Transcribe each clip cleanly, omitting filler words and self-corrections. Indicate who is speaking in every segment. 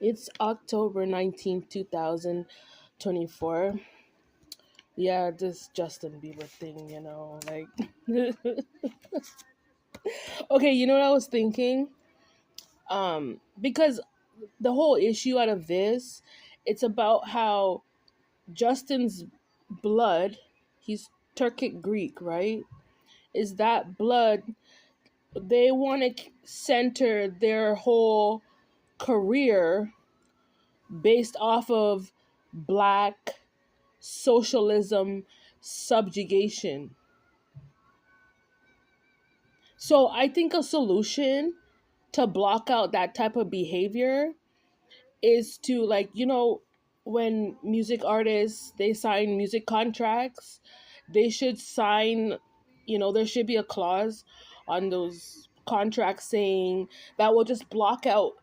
Speaker 1: It's October 19th, 2024. Yeah, this Justin Bieber thing, like okay, you know what I was thinking? Because the whole issue out of this, it's about how Justin's blood, he's Turkic Greek, right? Is that blood they want to center their whole career based off of black socialism subjugation. So I think a solution to block out that type of behavior is to, like, when music artists they sign music contracts, they should sign, there should be a clause on those contracts saying that will just block out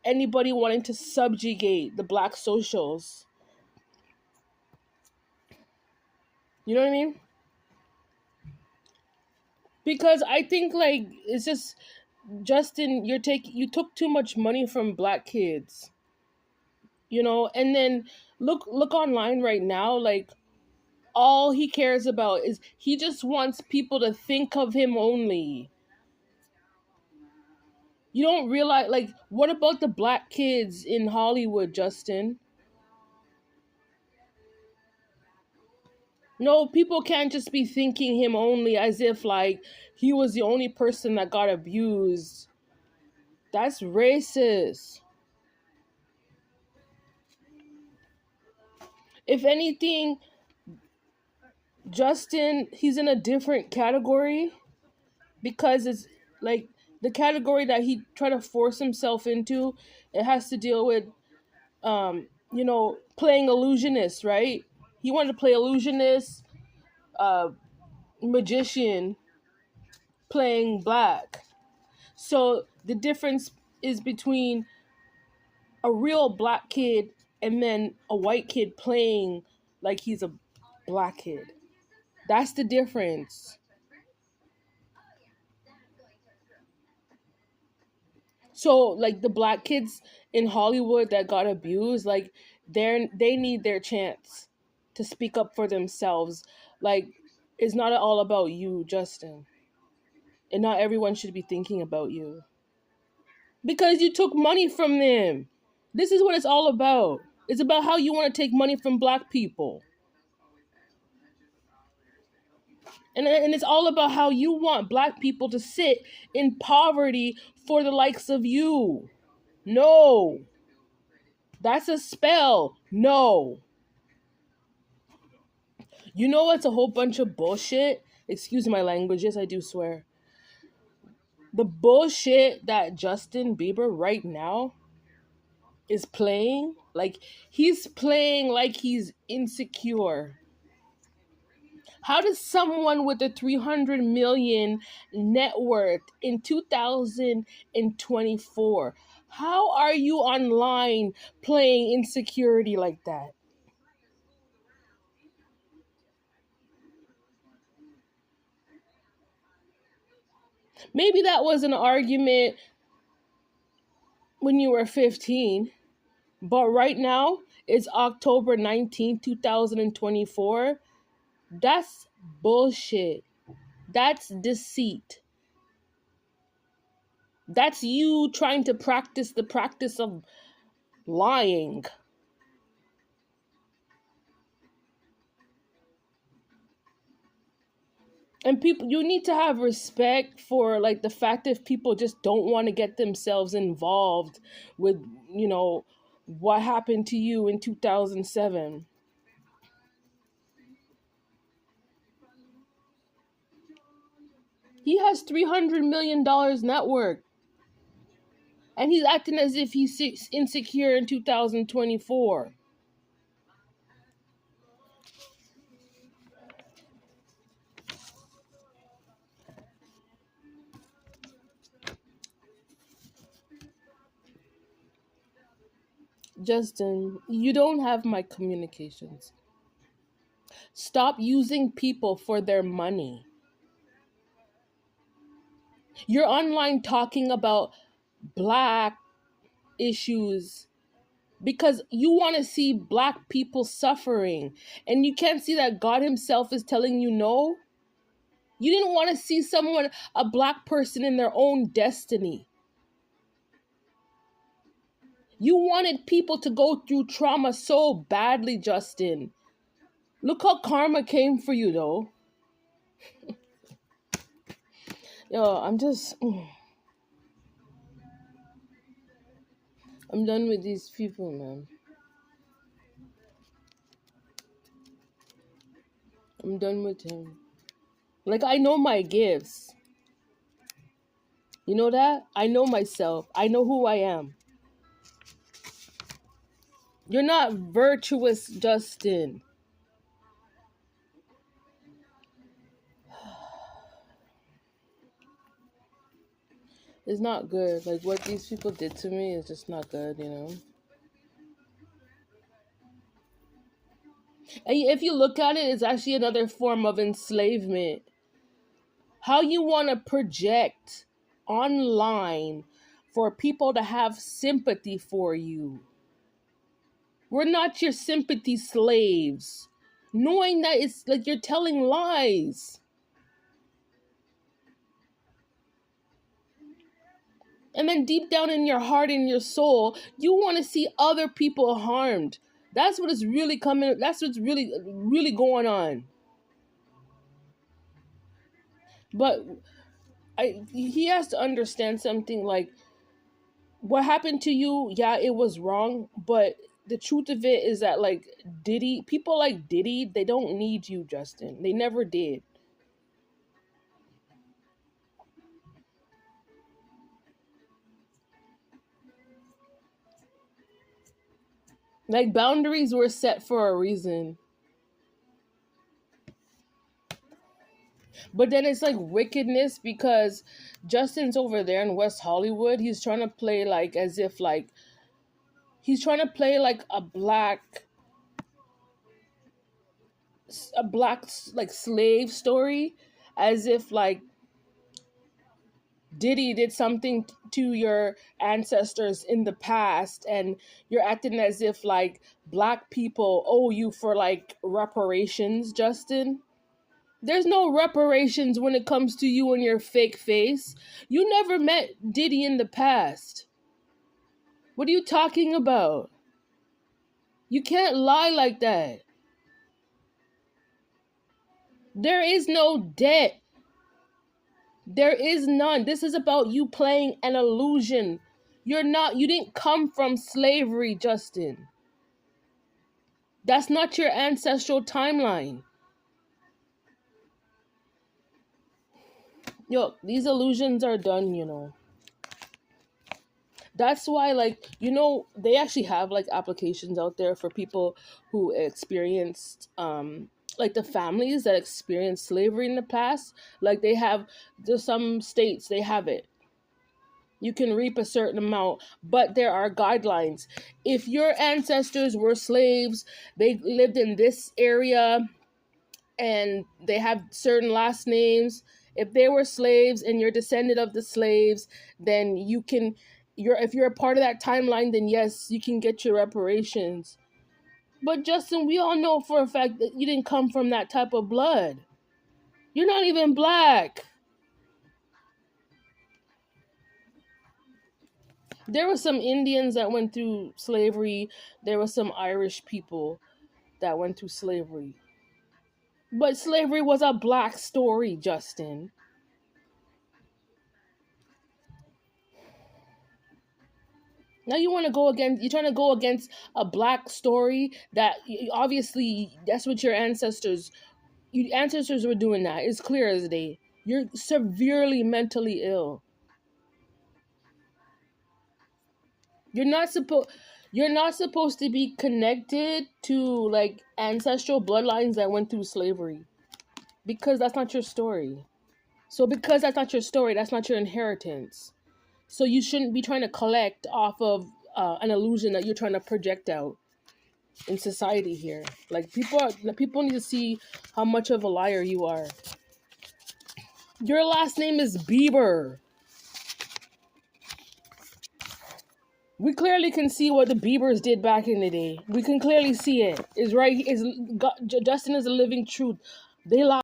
Speaker 1: anybody wanting to subjugate the black socials. You know what I mean? Because I think, like, it's just, Justin, you took too much money from black kids, and then look online right now, like, all he cares about is he just wants people to think of him only. You don't realize, like, what about the black kids in Hollywood, Justin? No, people can't just be thinking him only as if, like, he was the only person that got abused. That's racist. If anything, Justin, he's in a different category because it's like the category that he tried to force himself into, it has to deal with playing illusionist, right? He wanted to play illusionist, uh magician, playing black. So the difference is between a real black kid and then a white kid playing like he's a black kid. That's the difference. So, like, the black kids in Hollywood that got abused, like, they need their chance to speak up for themselves. Like, it's not all about you, Justin. And not everyone should be thinking about you. Because you took money from them. This is what it's all about. It's about how you want to take money from black people. And it's all about how you want black people to sit in poverty for the likes of you. No. That's a spell. No. You know what's a whole bunch of bullshit? Excuse my language. Yes, I do swear. The bullshit that Justin Bieber right now is playing, like, he's playing like he's insecure. How does someone with a 300 million net worth in 2024, how are you online playing insecurity like that? Maybe that was an argument when you were 15, but right now it's October 19th, 2024. That's bullshit. That's deceit. That's you trying to practice the practice of lying. And people, you need to have respect for, like, the fact if people just don't want to get themselves involved with, what happened to you in 2007. He has $300 million net worth. And he's acting as if he's insecure in 2024. Justin, you don't have my communications. Stop using people for their money. You're online talking about black issues because you want to see black people suffering, and you can't see that God himself is telling you no. You didn't want to see someone, a black person, in their own destiny. You wanted people to go through trauma so badly, Justin. Look how karma came for you, though. Yo, I'm done with these people, man. I'm done with him. Like, I know my gifts. You know that? I know myself. I know who I am. You're not virtuous, Justin. It's not good. Like, what these people did to me is just not good, you know? And if you look at it, it's actually another form of enslavement. How you want to project online for people to have sympathy for you. We're not your sympathy slaves. Knowing that it's like you're telling lies. And then deep down in your heart and your soul, you want to see other people harmed. That's what is really coming. That's what's really going on. But he has to understand something, like what happened to you. Yeah, it was wrong, but the truth of it is that, like, people like Diddy, they don't need you, Justin. They never did. Like, boundaries were set for a reason. But then it's like wickedness because Justin's over there in West Hollywood. He's trying to play like as if like he's trying to play like a black like slave story, as if like Diddy did something to your ancestors in the past, and you're acting as if like black people owe you for like reparations, Justin. There's no reparations when it comes to you and your fake face. You never met Diddy in the past. What are you talking about? You can't lie like that. There is no debt. There is none. This is about you playing an illusion. You didn't come from slavery, Justin. That's not your ancestral timeline. Yo, these illusions are done, you know. That's why, like, you know, they actually have like applications out there for people who experienced like the families that experienced slavery in the past. Like, there's some states they have it. You can reap a certain amount, but there are guidelines. If your ancestors were slaves, they lived in this area, and they have certain last names. If they were slaves and you're descendant of the slaves, then if you're a part of that timeline, then yes, you can get your reparations. But Justin, we all know for a fact that you didn't come from that type of blood. You're not even black. There were some Indians that went through slavery. There were some Irish people that went through slavery. But slavery was a black story, Justin. Now you're trying to go against a black story that obviously that's what your ancestors were doing that. It's clear as day. You're severely mentally ill. You're not supposed you're not supposed to be connected to like ancestral bloodlines that went through slavery, because that's not your story. So because that's not your story, that's not your inheritance. So you shouldn't be trying to collect off of an illusion that you're trying to project out in society here. Like, people need to see how much of a liar you are. Your last name is Bieber. We clearly can see what the Biebers did back in the day. We can clearly see it. Is right. Is Justin is a living truth. They lost.